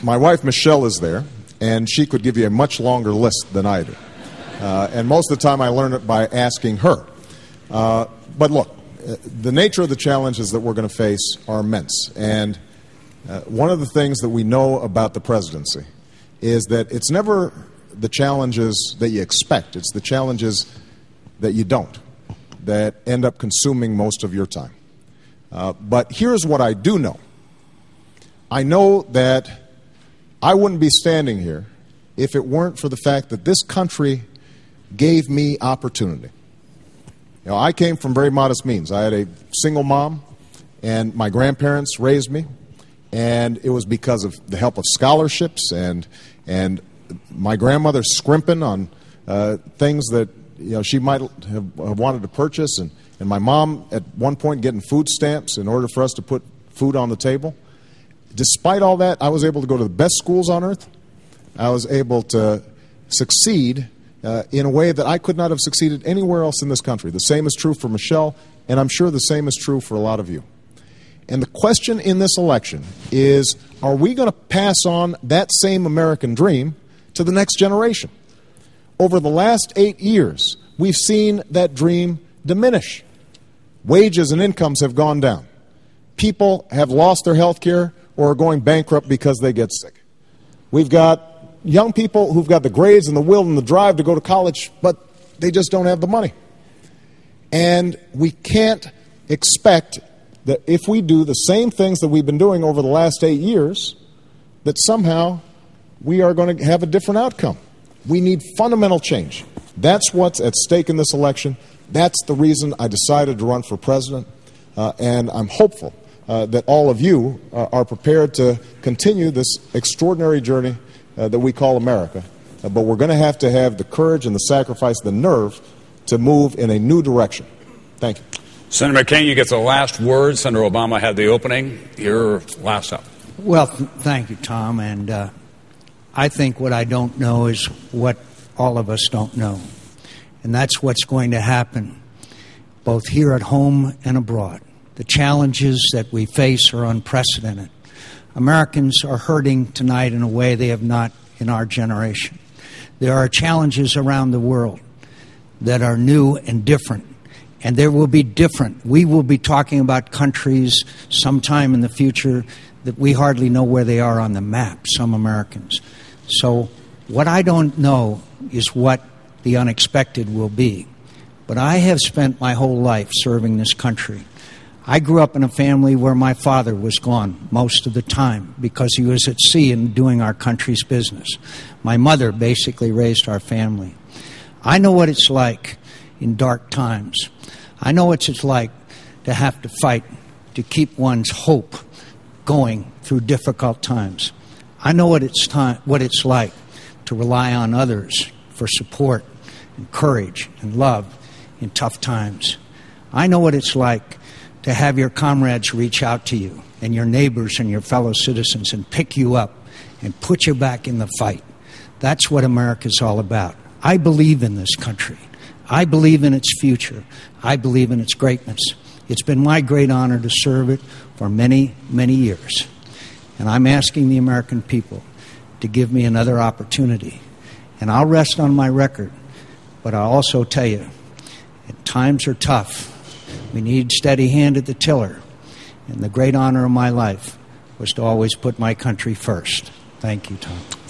my wife Michelle is there, and she could give you a much longer list than I do. And most of the time I learn it by asking her. But look, the nature of the challenges that we're going to face are immense. And one of the things that we know about the presidency is that it's never the challenges that you expect. It's the challenges that you don't that end up consuming most of your time. But here's what I do know. I know that I wouldn't be standing here if it weren't for the fact that this country gave me opportunity. You know, I came from very modest means. I had a single mom, and my grandparents raised me, and it was because of the help of scholarships and my grandmother scrimping on things that she might have wanted to purchase, and my mom at one point getting food stamps in order for us to put food on the table. Despite all that, I was able to go to the best schools on earth. I was able to succeed in a way that I could not have succeeded anywhere else in this country. The same is true for Michelle, and I'm sure the same is true for a lot of you. And the question in this election is, are we going to pass on that same American dream to the next generation? Over the last 8 years, we've seen that dream diminish. Wages and incomes have gone down. People have lost their health care or are going bankrupt because they get sick. We've got young people who've got the grades and the will and the drive to go to college, but they just don't have the money. And we can't expect that if we do the same things that we've been doing over the last 8 years, that somehow we are going to have a different outcome. We need fundamental change. That's what's at stake in this election. That's the reason I decided to run for president, and I'm hopeful that all of you are prepared to continue this extraordinary journey that we call America. But we're going to have the courage and the sacrifice, the nerve to move in a new direction. Thank you. Senator McCain, you get the last word. Senator Obama had the opening. You're last up. Well, thank you, Tom. And I think what I don't know is what all of us don't know. And that's what's going to happen both here at home and abroad. The challenges that we face are unprecedented. Americans are hurting tonight in a way they have not in our generation. There are challenges around the world that are new and different. And there will be different. We will be talking about countries sometime in the future that we hardly know where they are on the map, some Americans. So what I don't know is what the unexpected will be. But I have spent my whole life serving this country. I grew up in a family where my father was gone most of the time because he was at sea and doing our country's business. My mother basically raised our family. I know what it's like in dark times. I know what it's like to have to fight to keep one's hope going through difficult times. I know what it's like to rely on others for support and courage and love in tough times. I know what it's like to have your comrades reach out to you and your neighbors and your fellow citizens and pick you up and put you back in the fight. That's what America's all about. I believe in this country. I believe in its future. I believe in its greatness. It's been my great honor to serve it for many, many years. And I'm asking the American people to give me another opportunity. And I'll rest on my record, but I'll also tell you, times are tough. We need steady hand at the tiller. And the great honor of my life was to always put my country first. Thank you, Tom.